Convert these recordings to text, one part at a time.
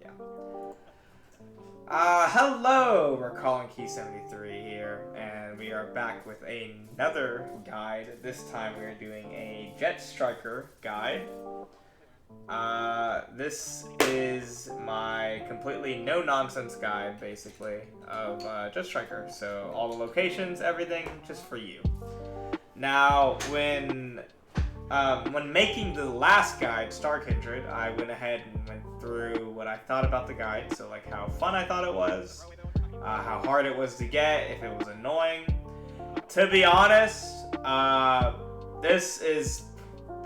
yeah. Hello, we're calling Key 73 here, and we are back with another guide. This time we are doing a jetstriker guide. This is my completely no-nonsense guide, basically, of jetstriker. So all the locations, everything, just for you. Now, when making the last guide, Star Kindred, I went ahead and went through what I thought about the guide. So, like, how fun I thought it was, how hard it was to get, if it was annoying. To be honest, this is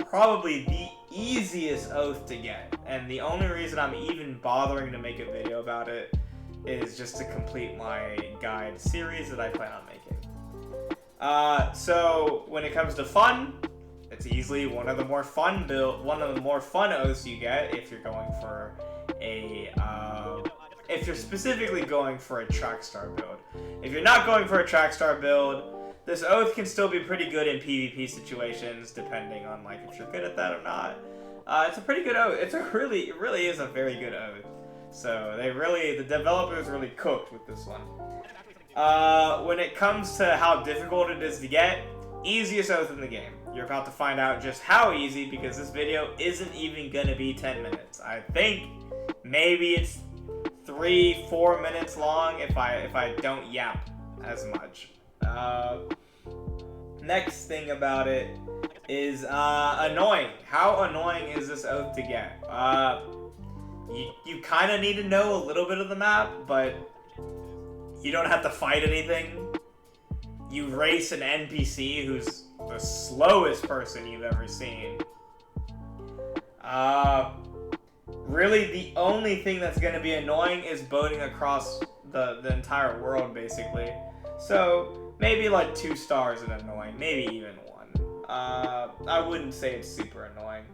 probably the easiest oath to get. And the only reason I'm even bothering to make a video about it is just to complete my guide series that I plan on making. So, when it comes to fun, it's easily one of the more fun oaths you get if you're going for a if you're specifically going for a track star build. If you're not going for a track star build, this oath can still be pretty good in PvP situations, depending on like if you're good at that or not. It's a pretty good oath. It really is a very good oath. So the developers really cooked with this one. When it comes to how difficult it is to get, easiest oath in the game. You're about to find out just how easy, because this video isn't even gonna be 10 minutes. I think maybe it's 3-4 minutes long if I don't yap as much. Next thing about it is annoying. How annoying is this oath to get? You kind of need to know a little bit of the map, but you don't have to fight anything. You race an NPC who's the slowest person you've ever seen. Really, the only thing that's going to be annoying is boating across the entire world, basically. So, maybe like 2 stars is annoying, maybe even 1. I wouldn't say it's super annoying.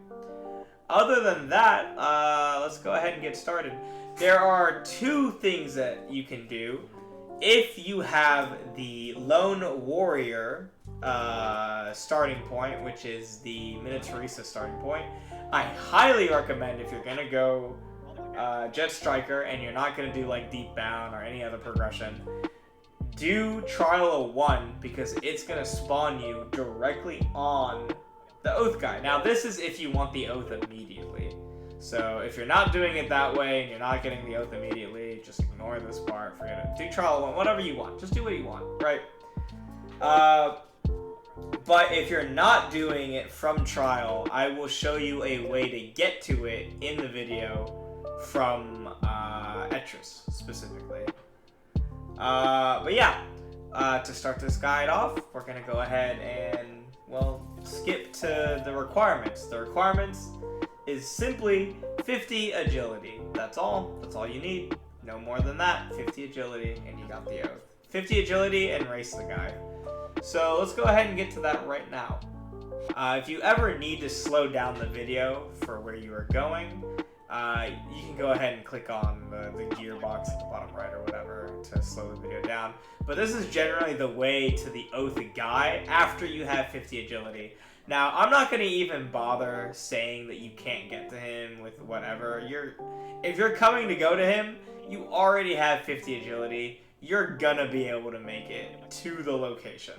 Other than that, let's go ahead and get started. There are 2 things that you can do. If you have the Lone Warrior starting point, which is the Erisia starting point, I highly recommend, if you're going to go jetstriker and you're not going to do like Deep Bound or any other progression, do Trial of 1, because it's going to spawn you directly on the Oath guy. Now this is if you want the Oath immediately. So if you're not doing it that way and you're not getting the Oath immediately, just ignore this part, forget it. Do Trial 1, whatever you want. Just do what you want, right? But if you're not doing it from Trial, I will show you a way to get to it in the video from Etris, specifically. But yeah, to start this guide off, we're going to go ahead and, well, skip to the requirements. The requirements is simply 50 agility. That's all. That's all you need. No more than that. 50 agility, and you got the oath. 50 agility and race the guy. So let's go ahead and get to that right now. If you ever need to slow down the video for where you are going, you can go ahead and click on the gearbox at the bottom right or whatever to slow the video down. But this is generally the way to the Oath guy after you have 50 agility. Now, I'm not going to even bother saying that you can't get to him with whatever. If you're coming to go to him, you already have 50 agility. You're going to be able to make it to the location.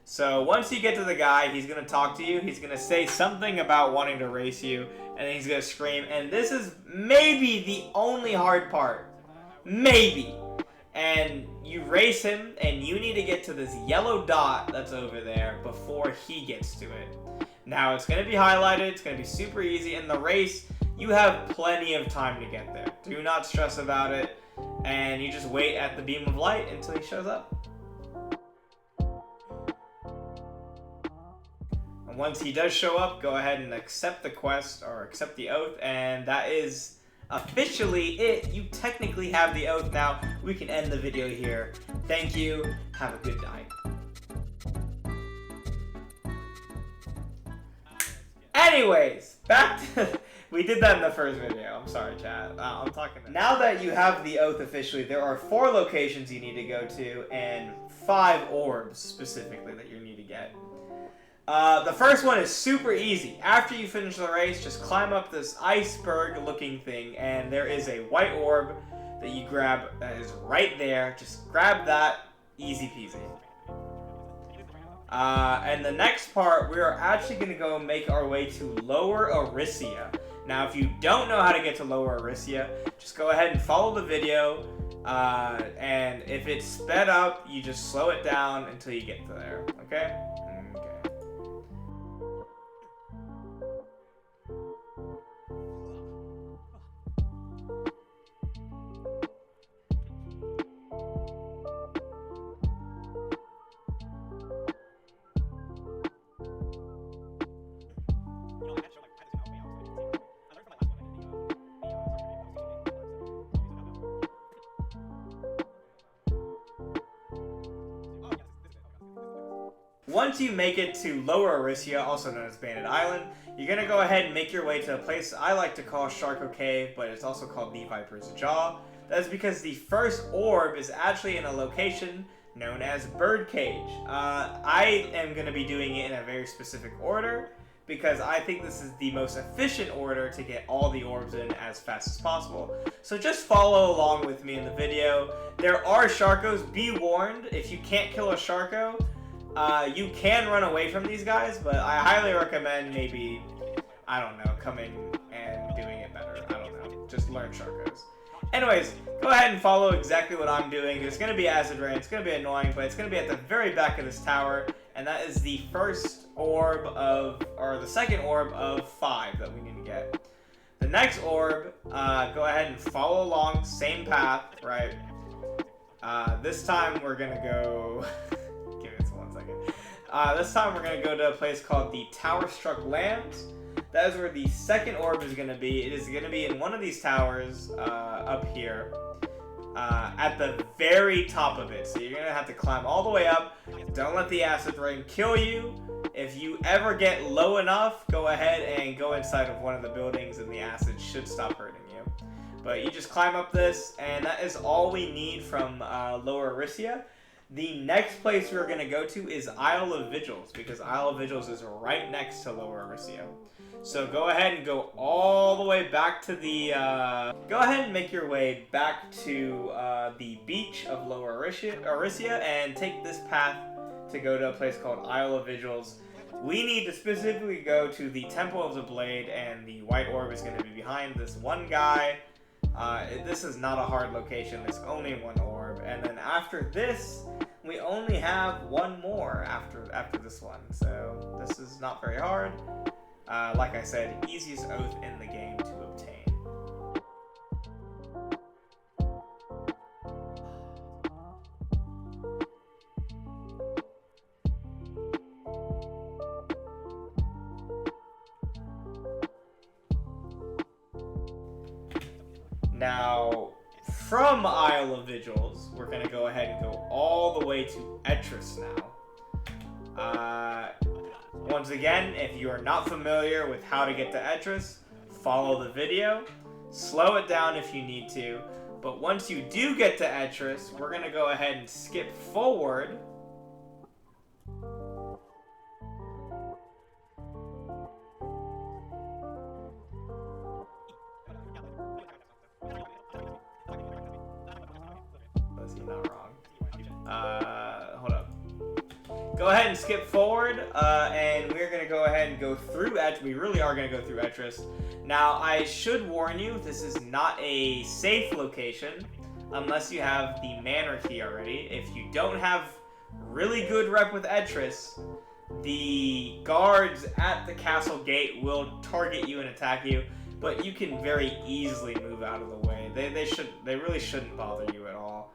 So once you get to the guy, he's going to talk to you. He's going to say something about wanting to race you, and then he's going to scream. And this is maybe the only hard part. Maybe. And you race him, and you need to get to this yellow dot that's over there before he gets to it. Now, it's going to be highlighted. It's going to be super easy. In the race, you have plenty of time to get there. Do not stress about it. And you just wait at the beam of light until he shows up. And once he does show up, go ahead and accept the quest or accept the oath, and that is officially it. You technically have the oath now. We can end the video here. Thank you. Have a good night. Anyways, back to... We did that in the first video. I'm sorry, chat. I'm talking... Now that you have the oath officially, there are 4 locations you need to go to, and 5 orbs, specifically, that you need to get. The first one is super easy. After you finish the race, just climb up this iceberg looking thing, and there is a white orb that you grab that is right there. Just grab that, easy peasy. And the next part, we are actually going to go make our way to Lower Erisia. Now, if you don't know how to get to Lower Erisia, just go ahead and follow the video. And if it's sped up, you just slow it down until you get to there. Okay? Once you make it to Lower Erisia, also known as Bandit Island, you're going to go ahead and make your way to a place I like to call Sharko Cave, but it's also called the Viper's Jaw. That is because the First Orb is actually in a location known as Birdcage. I am going to be doing it in a very specific order, because I think this is the most efficient order to get all the orbs in as fast as possible. So just follow along with me in the video. There are Sharkos, be warned, if you can't kill a Sharko, you can run away from these guys, but I highly recommend maybe, I don't know, coming and doing it better. I don't know. Just learn Sharkos. Anyways, go ahead and follow exactly what I'm doing. There's going to be acid rain. It's going to be annoying, but it's going to be at the very back of this tower, and that is the first orb of, or the second orb of 5 that we need to get. The next orb, go ahead and follow along, same path, right? This time we're going to go... this time we're going to go to a place called the Towerstruck Lands. That is where the second orb is going to be. It is going to be in one of these towers up here at the very top of it. So you're going to have to climb all the way up. Don't let the acid rain kill you. If you ever get low enough, go ahead and go inside of one of the buildings and the acid should stop hurting you. But you just climb up this, and that is all we need from Lower Erisia. The next place we're going to go to is Isle of Vigils, because Isle of Vigils is right next to Lower Erisia. So go ahead and go all the way back to the... go ahead and make your way back to the beach of Lower Erisia and take this path to go to a place called Isle of Vigils. We need to specifically go to the Temple of the Blade, and the white orb is going to be behind this one guy. This is not a hard location. There's only one orb. And then after this... we only have one more after this one, so this is not very hard. Like I said, easiest oath in the game to obtain. Now, from Isle of Vigils, we're going to go ahead and go all the way to Etris now. Once again, if you are not familiar with how to get to Etris, follow the video. Slow it down if you need to. But once you do get to Etris, we're going to go ahead and skip forward. Not wrong. Hold up. Go ahead and skip forward, and we're going to go ahead and go through Etris. We really are going to go through Etris. Now, I should warn you, this is not a safe location unless you have the manor key already. If you don't have really good rep with Etris, the guards at the castle gate will target you and attack you, but you can very easily move out of the way. They really shouldn't bother you at all.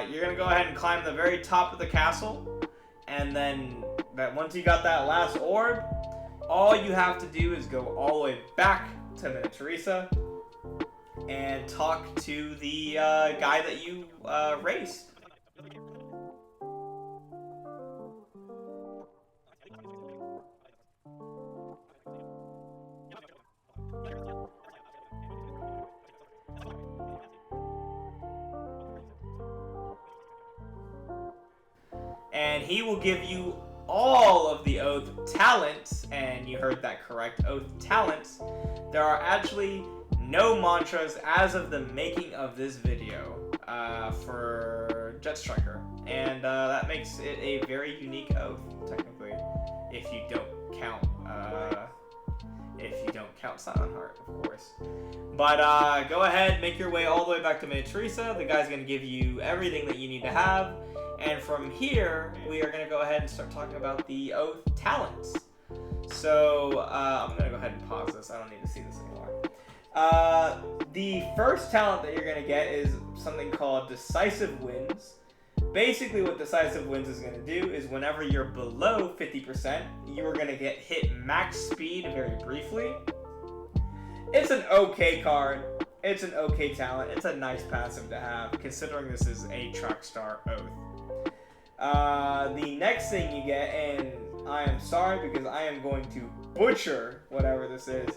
You're going to go ahead and climb the very top of the castle, and then once you got that last orb, all you have to do is go all the way back to Erisia and talk to the guy that you raced. And he will give you all of the Oath talents, and you heard that correct, Oath talents, there are actually no mantras as of the making of this video for jetstriker, and that makes it a very unique Oath, technically, if you don't count Silent Heart, of course. But go ahead, make your way all the way back to Erisia. The guy's going to give you everything that you need to have. And from here, we are going to go ahead and start talking about the Oath talents. So I'm going to go ahead and pause this. I don't need to see this anymore. The first talent that you're going to get is something called Decisive Winds. Basically what Decisive Winds is going to do is whenever you're below 50%, you are going to get hit max speed very briefly. It's an okay card. It's an okay talent. It's a nice passive to have, considering this is a track star Oath. The next thing you get, and I am sorry because I am going to butcher whatever this is,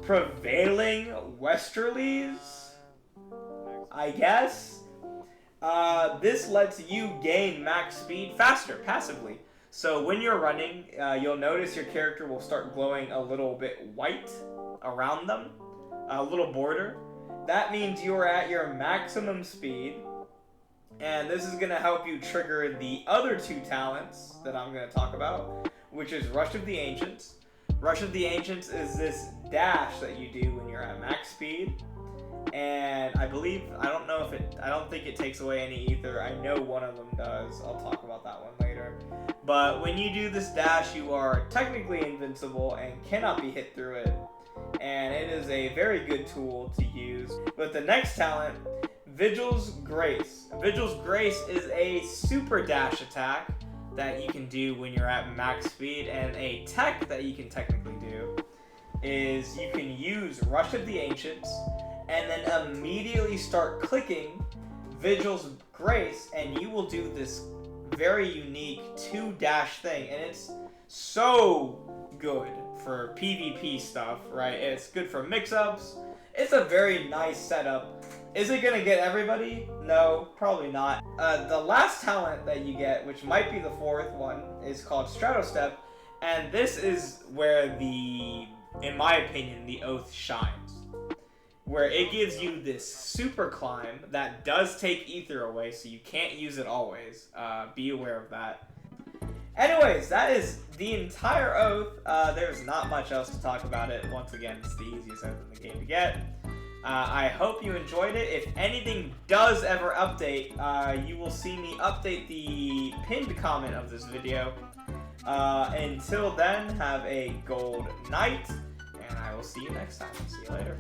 Prevailing Westerlies, I guess. This lets you gain max speed faster, passively. So when you're running, you'll notice your character will start glowing a little bit white around them, a little border. That means you're at your maximum speed, and this is going to help you trigger the other two talents that I'm going to talk about, which is Rush of the Ancients. Rush of the Ancients is this dash that you do when you're at max speed, and I don't think it takes away any ether. I know one of them does. I'll talk about that one later. But when you do this dash, you are technically invincible and cannot be hit through it. And it is a very good tool to use. But the next talent, Vigils Grace. Vigils Grace is a super dash attack that you can do when you're at max speed, and a tech that you can technically do is you can use Rush of the Ancients and then immediately start clicking Vigils Grace, and you will do this very unique 2-dash thing, and it's so good for PvP stuff, right? It's good for mix-ups. It's a very nice setup. Is it gonna get everybody? No, probably not. The last talent that you get, which might be the fourth one, is called Stratostep, and this is where in my opinion, the Oath shines. Where it gives you this super climb that does take ether away, so you can't use it always. Be aware of that. Anyways, that is the entire Oath. There's not much else to talk about it. Once again, it's the easiest Oath in the game to get. I hope you enjoyed it. If anything does ever update, you will see me update the pinned comment of this video. Until then, have a gold night, and I will see you next time. See you later.